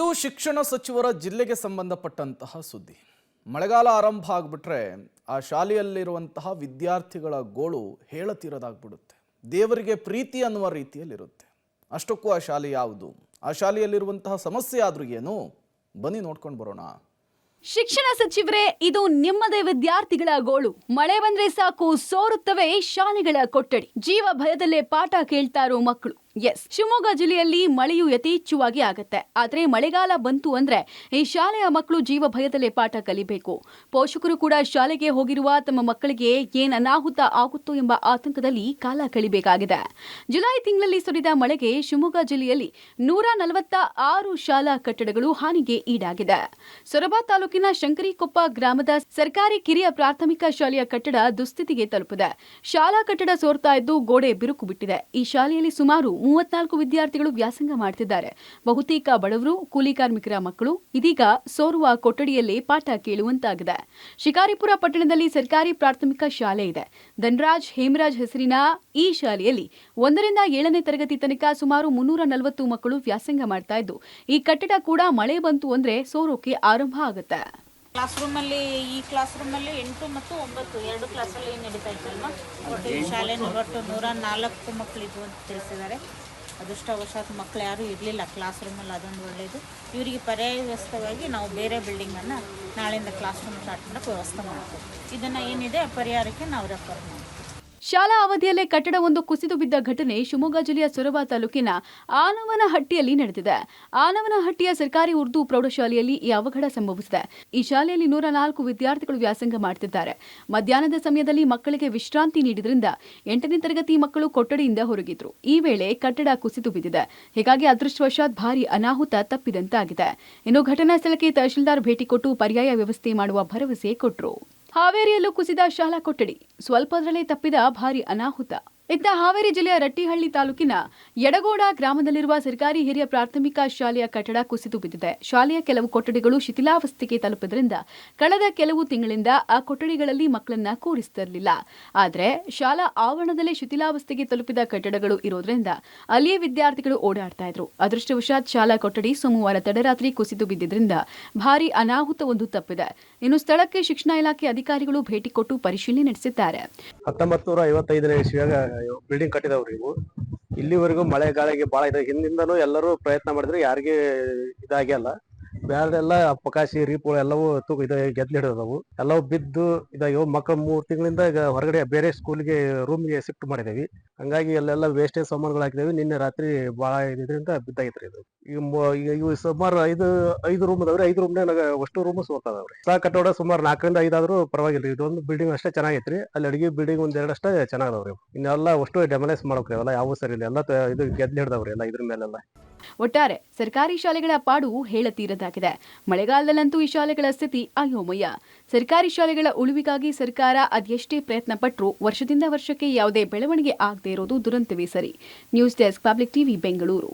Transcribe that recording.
ಇದು ಶಿಕ್ಷಣ ಸಚಿವರ ಜಿಲ್ಲೆಗೆ ಸಂಬಂಧಪಟ್ಟಂತಹ ಸುದ್ದಿ. ಮಳೆಗಾಲ ಆರಂಭ ಆಗಿಬಿಟ್ರೆ ಆ ಶಾಲೆಯಲ್ಲಿರುವಂತಹ ವಿದ್ಯಾರ್ಥಿಗಳ ಗೋಳು ಹೇಳತೀರದಾಗ್ಬಿಡುತ್ತೆ. ದೇವರಿಗೆ ಪ್ರೀತಿ ಅನ್ನುವ ರೀತಿಯಲ್ಲಿರುತ್ತೆ. ಅಷ್ಟಕ್ಕೂ ಆ ಶಾಲೆ ಯಾವುದು, ಆ ಶಾಲೆಯಲ್ಲಿರುವಂತಹ ಸಮಸ್ಯೆ ಆದ್ರೂ ಏನು, ಬನ್ನಿ ನೋಡ್ಕೊಂಡು ಬರೋಣ. ಶಿಕ್ಷಣ ಸಚಿವರೇ, ಇದು ನಿಮ್ಮದೇ ವಿದ್ಯಾರ್ಥಿಗಳ ಗೋಳು. ಮಳೆ ಬಂದ್ರೆ ಸಾಕು ಸೋರುತ್ತವೆ ಶಾಲೆಗಳ ಕೊಠಡಿ. ಜೀವ ಭಯದಲ್ಲೇ ಪಾಠ ಕೇಳ್ತಾ ಇರೋ ಮಕ್ಕಳು. ಎಸ್, ಶಿವಮೊಗ್ಗ ಜಿಲ್ಲೆಯಲ್ಲಿ ಮಳೆಯು ಯಥೇಚ್ಛವಾಗಿ ಆಗತ್ತೆ. ಆದ್ರೆ ಮಳೆಗಾಲ ಬಂತು ಅಂದ್ರೆ ಈ ಶಾಲೆಯ ಮಕ್ಕಳು ಜೀವ ಭಯದಲ್ಲೇ ಪಾಠ ಕಲಿಬೇಕು. ಪೋಷಕರು ಕೂಡ ಶಾಲೆಗೆ ಹೋಗಿರುವ ತಮ್ಮ ಮಕ್ಕಳಿಗೆ ಏನ್ ಅನಾಹುತ ಆಗುತ್ತೋ ಎಂಬ ಆತಂಕದಲ್ಲಿ ಕಾಲ ಕಳಿಬೇಕಾಗಿದೆ. ಜುಲೈ ತಿಂಗಳಲ್ಲಿ ಸುರಿದ ಮಳೆಗೆ ಶಿವಮೊಗ್ಗ ಜಿಲ್ಲೆಯಲ್ಲಿ 146 ಶಾಲಾ ಕಟ್ಟಡಗಳು ಹಾನಿಗೆ ಈಡಾಗಿದೆ. ಸೊರಬ ತಾಲೂಕಿನ ಶಂಕರಿಕೊಪ್ಪ ಗ್ರಾಮದ ಸರ್ಕಾರಿ ಕಿರಿಯ ಪ್ರಾಥಮಿಕ ಶಾಲೆಯ ಕಟ್ಟಡ ದುಸ್ಥಿತಿಗೆ ತಲುಪಿದೆ. ಶಾಲಾ ಕಟ್ಟಡ ಸೋರ್ತಾ ಇದ್ದು ಗೋಡೆ ಬಿರುಕು ಬಿಟ್ಟಿದೆ. ಈ ಶಾಲೆಯಲ್ಲಿ ಸುಮಾರು 34 ವಿದ್ಯಾರ್ಥಿಗಳು ವ್ಯಾಸಂಗ ಮಾಡುತ್ತಿದ್ದಾರೆ. ಬಹುತೇಕ ಬಡವರು, ಕೂಲಿ ಕಾರ್ಮಿಕರ ಮಕ್ಕಳು ಇದೀಗ ಸೋರುವ ಕೊಠಡಿಯಲ್ಲೇ ಪಾಠ ಕೇಳುವಂತಾಗಿದೆ. ಶಿಕಾರಿಪುರ ಪಟ್ಟಣದಲ್ಲಿ ಸರ್ಕಾರಿ ಪ್ರಾಥಮಿಕ ಶಾಲೆ ಇದೆ. ಧನರಾಜ್ ಹೇಮರಾಜ್ ಹೆಸರಿನ ಈ ಶಾಲೆಯಲ್ಲಿ 1 ರಿಂದ 7ನೇ ತರಗತಿ ತನಕ ಸುಮಾರು 340 ಮಕ್ಕಳು ವ್ಯಾಸಂಗ ಮಾಡ್ತಾ ಇದ್ದು, ಈ ಕಟ್ಟಡ ಕೂಡ ಮಳೆ ಬಂತು ಅಂದ್ರೆ ಸೋರೋಕೆ ಆರಂಭ ಆಗುತ್ತೆ. ಕ್ಲಾಸ್ ರೂಮಲ್ಲಿ ಈ ಕ್ಲಾಸ್ ರೂಮಲ್ಲಿ 8 ಮತ್ತು 9 ಎರಡು ಕ್ಲಾಸಲ್ಲಿ ನಡೀತಾ ಇತ್ತಲ್ವಾ. ಒಟ್ಟು ಈ ಶಾಲೆಯಲ್ಲಿ ಒಟ್ಟು 104 ಮಕ್ಕಳಿದ್ವು ಅಂತ ತಿಳಿಸಿದ್ದಾರೆ. ಅದೃಷ್ಟವಶಾತ್ ಮಕ್ಕಳು ಯಾರೂ ಇರಲಿಲ್ಲ ಕ್ಲಾಸ್ ರೂಮಲ್ಲಿ, ಅದೊಂದು ಒಳ್ಳೆಯದು. ಇವರಿಗೆ ಪರ್ಯಾಯ ವ್ಯವಸ್ಥೆಯಾಗಿ ನಾವು ಬೇರೆ ಬಿಲ್ಡಿಂಗನ್ನು ನಾಳೆಯಿಂದ ಕ್ಲಾಸ್ ರೂಮ್ ಸ್ಟಾರ್ಟ್ ಮಾಡೋಕ್ಕೆ ವ್ಯವಸ್ಥೆ ಮಾಡ್ತೀವಿ. ಇದನ್ನು ಏನಿದೆ ಪರಿಹಾರಕ್ಕೆ ನಾವು ರೆಫರ್ ಮಾಡ್ತೀವಿ. ಶಾಲಾ ಅವಧಿಯಲ್ಲೇ ಕಟ್ಟಡವೊಂದು ಕುಸಿದು ಬಿದ್ದ ಘಟನೆ ಶಿವಮೊಗ್ಗ ಜಿಲ್ಲೆಯ ಸೊರಬ ತಾಲೂಕಿನ ಆನವನಹಟ್ಟಿಯಲ್ಲಿ ನಡೆದಿದೆ. ಆನವನಹಟ್ಟಿಯ ಸರ್ಕಾರಿ ಉರ್ದು ಪ್ರೌಢಶಾಲೆಯಲ್ಲಿ ಈ ಅವಘಡ ಸಂಭವಿಸಿದೆ. ಈ ಶಾಲೆಯಲ್ಲಿ 104 ವಿದ್ಯಾರ್ಥಿಗಳು ವ್ಯಾಸಂಗ ಮಾಡುತ್ತಿದ್ದಾರೆ. ಮಧ್ಯಾಹ್ನದ ಸಮಯದಲ್ಲಿ ಮಕ್ಕಳಿಗೆ ವಿಶ್ರಾಂತಿ ನೀಡಿದ್ರಿಂದ 8ನೇ ತರಗತಿ ಮಕ್ಕಳು ಕೊಠಡಿಯಿಂದ ಹೊರಗಿದ್ರು. ಈ ವೇಳೆ ಕಟ್ಟಡ ಕುಸಿದು ಬಿದ್ದಿದೆ. ಹೀಗಾಗಿ ಅದೃಷ್ಟವಶಾತ್ ಭಾರಿ ಅನಾಹುತ ತಪ್ಪಿದಂತಾಗಿದೆ. ಇನ್ನು ಘಟನಾ ಸ್ಥಳಕ್ಕೆ ತಹಶೀಲ್ದಾರ್ ಭೇಟಿ ಕೊಟ್ಟು ಪರ್ಯಾಯ ವ್ಯವಸ್ಥೆ ಮಾಡುವ ಭರವಸೆ ಕೊಟ್ಟರು. ಹಾವೇರಿಯಲ್ಲೂ ಕುಸಿದ ಶಾಲಾ ಕೊಠಡಿ, ಸ್ವಲ್ಪದರಲ್ಲೇ ತಪ್ಪಿದ ಭಾರಿ ಅನಾಹುತ. ಇತ್ತ ಹಾವೇರಿ ಜಿಲ್ಲೆಯ ರಟ್ಟಿಹಳ್ಳಿ ತಾಲೂಕಿನ ಯಡಗೋಡ ಗ್ರಾಮದಲ್ಲಿರುವ ಸರ್ಕಾರಿ ಹಿರಿಯ ಪ್ರಾಥಮಿಕ ಶಾಲೆಯ ಕಟ್ಟಡ ಕುಸಿದು ಬಿದ್ದಿದೆ. ಶಾಲೆಯ ಕೆಲವು ಕೊಠಡಿಗಳು ಶಿಥಿಲಾವಸ್ಥೆಗೆ ತಲುಪಿದ್ರಿಂದ ಕಳೆದ ಕೆಲವು ತಿಂಗಳಿಂದ ಆ ಕೊಠಡಿಗಳಲ್ಲಿ ಮಕ್ಕಳನ್ನ ಕೂರಿಸುತ್ತಿರಲಿಲ್ಲ. ಆದರೆ ಶಾಲಾ ಆವರಣದಲ್ಲೇ ಶಿಥಿಲಾವಸ್ಥೆಗೆ ತಲುಪಿದ ಕಟ್ಟಡಗಳು ಇರೋದ್ರಿಂದ ಅಲ್ಲಿಯೇ ವಿದ್ಯಾರ್ಥಿಗಳು ಓಡಾಡ್ತಾ ಇದ್ರು. ಅದೃಷ್ಟವಶಾತ್ ಶಾಲಾ ಕೊಠಡಿ ಸೋಮವಾರ ತಡರಾತ್ರಿ ಕುಸಿದು ಬಿದ್ದಿದ್ರಿಂದ ಭಾರಿ ಅನಾಹುತವೊಂದು ತಪ್ಪಿದೆ. ಇನ್ನು ಸ್ಥಳಕ್ಕೆ ಶಿಕ್ಷಣ ಇಲಾಖೆ ಅಧಿಕಾರಿಗಳು ಭೇಟಿ ಕೊಟ್ಟು ಪರಿಶೀಲನೆ ನಡೆಸಿದ್ದಾರೆ. 1955ನೇ ಇಸ್ವಿಯಾಗ ಬಿಲ್ಡಿಂಗ್ ಕಟ್ಟಿದವ್ರು ಇವು. ಇಲ್ಲಿವರೆಗೂ ಮಳೆ ಗಾಳಿಗೆ ಬಹಳ ಇದೆ. ಹಿಂದಿಂದನೂ ಎಲ್ಲರೂ ಪ್ರಯತ್ನ ಮಾಡಿದ್ರೆ ಯಾರಿಗೆ ಇದಾಗಿ ಅಲ್ಲ. ಬ್ಯಾರೆಲ್ಲ ಪಕಾಶಿ ರೀಪೋಳು ಎಲ್ಲವೂ ಗೆದ್ಲು ಹಿಡಿದವು. ಎಲ್ಲವೂ ಬಿದ್ದು ಇದಾಗ್ಯವು. ಮಕ್ಕಳು 3 ತಿಂಗಳಿಂದ ಈಗ ಹೊರಗಡೆ ಬೇರೆ ಸ್ಕೂಲ್ಗೆ ರೂಮ್ಗೆ ಶಿಫ್ಟ್ ಮಾಡಿದೇವಿ. ಹಂಗಾಗಿ ಅಲ್ಲೆಲ್ಲ ವೇಸ್ಟೇಜ್ ಸಾಮಾನುಗಳು ಹಾಕಿದೇವಿ. ನಿನ್ನೆ ರಾತ್ರಿ ಬಹಳ ಇದರಿಂದ ಬಿದ್ದಾಗಿತ್ರಿ ಇದು. ಈಗ ಇವು ಸುಮಾರು 5 ರೂಮ್ ಅದಾವ್ರಿ. 5 ರೂಮ್ನಾಗ ಅಷ್ಟು ರೂಮ್ ಸೋತದವ್ರಿ. ಹೊಸ ಕಟ್ಟಡ ಸುಮಾರು 4 ರಿಂದ 5 ಆದ್ರೂ ಪರವಾಗಿಲ್ರಿ. ಇದೊಂದು ಬಿಲ್ಡಿಂಗ್ ಅಷ್ಟೇ ಚೆನ್ನಾಗೈತ್ರಿ. ಅಲ್ಲಿ ಅಡಿಗೆ ಬಿಲ್ಡಿಂಗ್ 1-2 ಅಷ್ಟೇ ಚೆನ್ನಾಗದವ್ರಿ. ಇನ್ನೆಲ್ಲ ಅಷ್ಟು ಡೆಮಲೈಸ್ ಮಾಡ್ಬೇಕ್ರಿ. ಅವೆಲ್ಲ ಯಾವ ಸರಿ ಇಲ್ಲ. ಎಲ್ಲ ಇದು ಗೆದ್ಲು ಹಿಡ್ದವ್ರಿ ಎಲ್ಲ ಇದ್ರ ಮೇಲೆಲ್ಲ. ಒಟ್ಟಾರೆ ಸರ್ಕಾರಿ ಶಾಲೆಗಳ ಪಾಡು ಹೇಳತೀರದಾಗಿದೆ. ಮಳೆಗಾಲದಲ್ಲಂತೂ ಈ ಶಾಲೆಗಳ ಸ್ಥಿತಿ ಅಯೋಮಯ. ಸರ್ಕಾರಿ ಶಾಲೆಗಳ ಉಳಿವಿಗಾಗಿ ಸರ್ಕಾರ ಅದೆಷ್ಟೇ ಪ್ರಯತ್ನ ಪಟ್ಟರೂ ವರ್ಷದಿಂದ ವರ್ಷಕ್ಕೆ ಯಾವುದೇ ಬೆಳವಣಿಗೆ ಆಗದೇ ಇರೋದು ದುರಂತವೇ ಸರಿ. News desk, public TV, Bengaluru.